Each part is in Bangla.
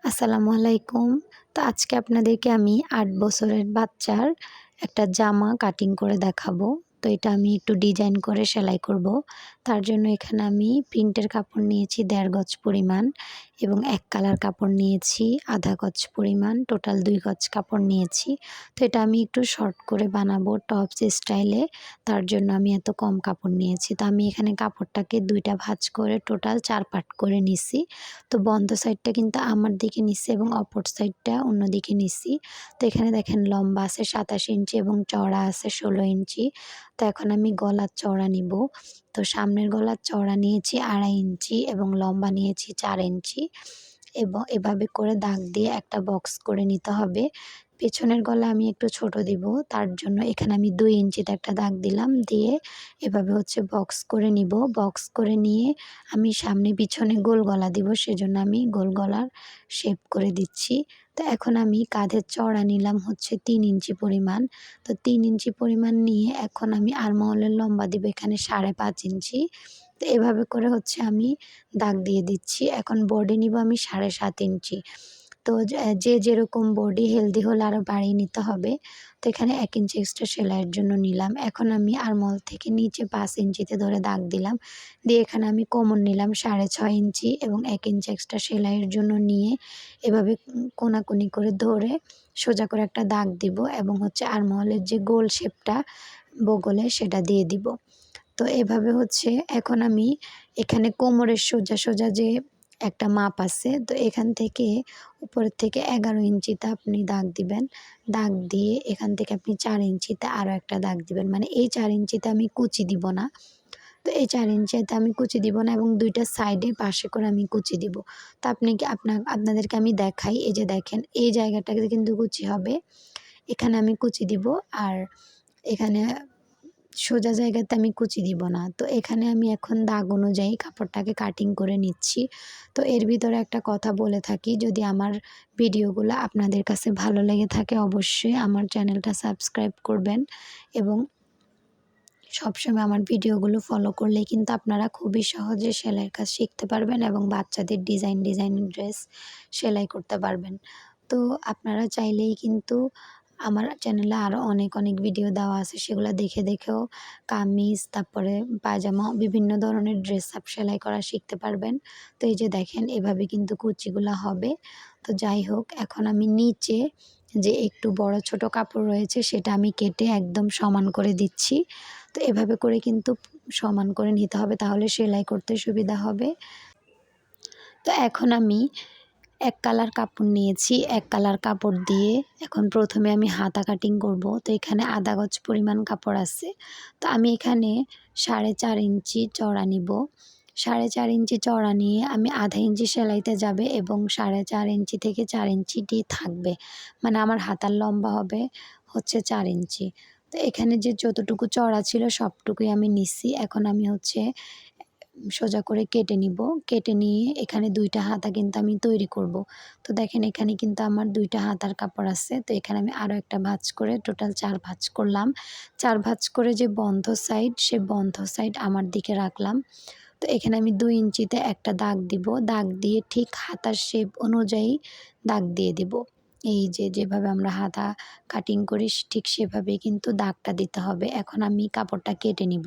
আসসালামু আলাইকুম। তো আজকে আপনাদেরকে আমি ৮ বছরের বাচ্চার একটা জামা কাটিং করে দেখাবো। তো এটা আমি একটু ডিজাইন করে সেলাই করব। তার জন্য এখানে আমি প্রিন্টের কাপড় নিয়েছি ১.৫ গজ পরিমাণ এবং এক কালার কাপড় নিয়েছি ১/২ গজ পরিমাণ। টোটাল ২ গজ কাপড় নিয়েছি। তো এটা আমি একটু শর্ট করে বানাবো টপস স্টাইলে। তার জন্য আমি এত কম কাপড় নিয়েছি। তো আমি এখানে কাপড়টাকে ২ টা ভাঁজ করে টোটাল ৪ পার্ট করে নিছি। তো বন্ধ সাইডটা কিন্তু আমার দিকে নিছি এবং অপর সাইডটা অন্য দিকে নিছি। তো এখানে দেখেন লম্বা আছে ২৭ ইঞ্চি এবং চওড়া আছে ১৬ ইঞ্চি। তো এখন আমি গলার চওড়া নিব। তো সামনের গলার চওড়া নিয়েছি ২.৫ ইঞ্চি এবং লম্বা নিয়েছি ৪ ইঞ্চি এবং এভাবে করে দাগ দিয়ে একটা বক্স করে নিতে হবে। পেছনের গলা আমি একটু ছোট দিব। তার জন্য এখানে আমি ২ ইঞ্চিতে একটা দাগ দিলাম। দিয়ে এভাবে হচ্ছে বক্স করে নিব। বক্স করে নিয়ে আমি সামনে পিছনে গোল গলা দিব। সেজন্য আমি গোল গলার শেপ করে দিচ্ছি। তো এখন আমি কাঁধের চওড়া নিলাম হচ্ছে ৩ ইঞ্চি পরিমাণ। তো ৩ ইঞ্চি পরিমাণ নিয়ে এখন আমি আরমহলের লম্বা দিব এখানে ৫.৫ ইঞ্চি। তো এভাবে করে হচ্ছে আমি দাগ দিয়ে দিচ্ছি। এখন বডি নিব আমি ৭.৫ ইঞ্চি। তো যে যেরকম বডি হেলদি হলে আরও বাড়িয়ে নিতে হবে। তো এখানে ১ ইঞ্চি এক্সট্রা সেলাইয়ের জন্য নিলাম। এখন আমি আরমহল থেকে নিচে ৫ ইঞ্চিতে ধরে দাগ দিলাম। দিয়ে এখানে আমি কোমর নিলাম ৬.৫ ইঞ্চি এবং ১ ইঞ্চি এক্সট্রা সেলাইয়ের জন্য নিয়ে এভাবে কোনাকুনি করে ধরে সোজা করে একটা দাগ দিব এবং হচ্ছে আরমহলের যে গোল শেপটা বগলে সেটা দিয়ে দিব। তো এভাবে হচ্ছে এখন আমি এখানে কোমরের সোজা যে একটা মাপ আছে, তো এখান থেকে উপরের থেকে ১১ ইঞ্চিতে আপনি দাগ দিবেন। দাগ দিয়ে এখান থেকে আপনি ৪ ইঞ্চিতে আরও একটা দাগ দিবেন। মানে এই ৪ ইঞ্চিতে আমি কুচি দিব না। তো এই ৪ ইঞ্চিতে আমি কুচি দিব না এবং ২ টা সাইডে পাশে করে আমি কুচি দিব। তো আপনি কি আপনাদেরকে আমি দেখাই, এই যে দেখেন এই জায়গাটাতে কিন্তু কুচি হবে। এখানে আমি কুচি দিব আর এখানে সোজা জায়গাতে আমি কুচি দিব না। তো এখানে আমি এখন দাগ অনুযায়ী কাপড়টাকে কাটিং করে নিচ্ছি। তো এর ভিতরে একটা কথা বলে থাকি, যদি আমার ভিডিওগুলো আপনাদের কাছে ভালো লেগে থাকে অবশ্যই আমার চ্যানেলটা সাবস্ক্রাইব করবেন এবং সবসময় আমার ভিডিওগুলো ফলো করলেই কিন্তু আপনারা খুবই সহজে সেলাইয়ের কাজ শিখতে পারবেন এবং বাচ্চাদের ডিজাইন ড্রেস সেলাই করতে পারবেন। তো আপনারা চাইলেই কিন্তু আমার চ্যানেলে আরও অনেক ভিডিও দেওয়া আছে, সেগুলো দেখেও কামিজ তারপরে পায়জামা বিভিন্ন ধরনের ড্রেস আপ সেলাই করা শিখতে পারবেন। তো এই যে দেখেন এভাবে কিন্তু কুচিগুলা হবে। তো যাই হোক, এখন আমি নিচে যে একটু বড় ছোট কাপড় রয়েছে সেটা আমি কেটে একদম সমান করে দিচ্ছি। তো এভাবে করে কিন্তু সমান করে নিতে হবে, তাহলে সেলাই করতে সুবিধা হবে। তো এখন আমি এক কালার কাপড় নিয়েছি। এক কালার কাপড় দিয়ে এখন প্রথমে আমি হাতা কাটিং করব। তো এখানে ১/২ গজ পরিমাণ কাপড় আছে। তো আমি এখানে ৪.৫ ইঞ্চি চওড়া নিব। ৪.৫ ইঞ্চি চওড়া নিয়ে আমি ১/২ ইঞ্চি সেলাইতে যাবে এবং ৪.৫ ইঞ্চি থেকে ৪ ইঞ্চিটি থাকবে। মানে আমার হাতার লম্বা হবে হচ্ছে ৪ ইঞ্চি। তো এখানে যে যতটুকু চওড়া ছিল সবটুকুই আমি নিচ্ছি। এখন আমি হচ্ছে সোজা করে কেটে নিব। কেটে নিয়ে এখানে ২ টা হাতা কিন্তু আমি তৈরি করব। তো দেখেন এখানে কিন্তু আমার ২ টা হাতার কাপড় আছে। তো এখানে আমি আরও একটা ভাঁজ করে টোটাল ৪ ভাঁজ করলাম। ৪ ভাঁজ করে যে বন্ধ সাইড, সে বন্ধ সাইড আমার দিকে রাখলাম। তো এখানে আমি ২ ইঞ্চিতে একটা দাগ দিব। দাগ দিয়ে ঠিক হাতার শেপ অনুযায়ী দাগ দিয়ে দিব। এই যে যেভাবে আমরা হাতা কাটিং করি ঠিক সেভাবেই কিন্তু দাগটা দিতে হবে। এখন আমি কাপড়টা কেটে নিব।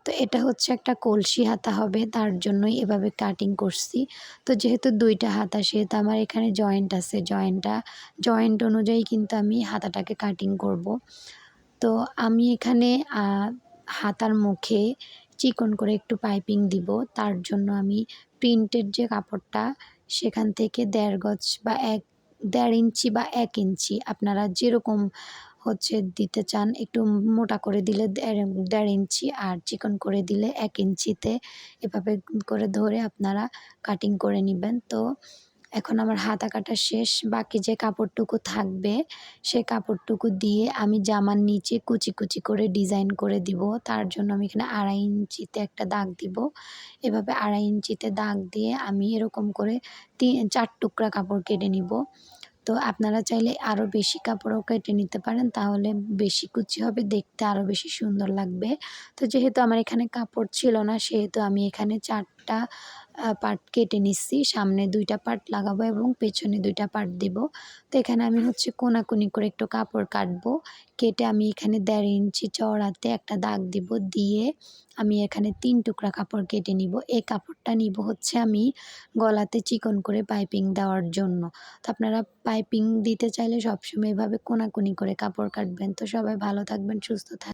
তো এটা হচ্ছে একটা কলসি হাতা হবে, তার জন্যই এভাবে কাটিং করছি। তো যেহেতু ২ টা হাতা সেহেতু আমার এখানে জয়েন্ট আছে। জয়েন্ট অনুযায়ী কিন্তু আমি হাতাটাকে কাটিং করব। তো আমি এখানে হাতার মুখে চিকন করে একটু পাইপিং দিব। তার জন্য আমি প্রিন্টের যে কাপড়টা সেখান থেকে ১.৫ গজ বা ১.৫ ইঞ্চি বা ১ ইঞ্চি আপনারা যেরকম হচ্ছে দিতে চান, একটু মোটা করে দিলে ১.৫ ইঞ্চি আর চিকন করে দিলে ১ ইঞ্চিতে এভাবে করে ধরে আপনারা কাটিং করে নিবেন। তো এখন আমার হাতা কাটা শেষ। বাকি যে কাপড়টুকু থাকবে সে কাপড়টুকু দিয়ে আমি জামার নিচে কুচি করে ডিজাইন করে দিব। তার জন্য আমি এখানে ২.৫ ইঞ্চিতে একটা দাগ দিব। এভাবে ২.৫ ইঞ্চিতে দাগ দিয়ে আমি এরকম করে ৪ টুকরা কাপড় কেটে নিব। তো আপনারা চাইলে আরও বেশি কাপড়ও কেটে নিতে পারেন, তাহলে বেশি কুচি হবে, দেখতে আরও বেশি সুন্দর লাগবে। তো যেহেতু আমার এখানে কাপড় ছিল না সেহেতু আমি এখানে ৪ টা পার্ট কেটে নিচ্ছি। সামনে ২ টা পার্ট লাগাবো এবং পেছনে ২ টা পার্ট দিব। তো এখানে আমি হচ্ছে কোনাকুনি করে একটু কাপড় কাটবো। কেটে আমি এখানে ১.৫ ইঞ্চি চওড়াতে একটা দাগ দিব। দিয়ে আমি এখানে ৩ টুকরা কাপড় কেটে নিব। এই কাপড়টা নিব হচ্ছে আমি গলাতে চিকন করে পাইপিং দেওয়ার জন্য। তো আপনারা পাইপিং দিতে চাইলে সবসময় এভাবে কোনাকুনি করে কাপড় কাটবেন। তো সবাই ভালো থাকবেন, সুস্থ থাকবেন।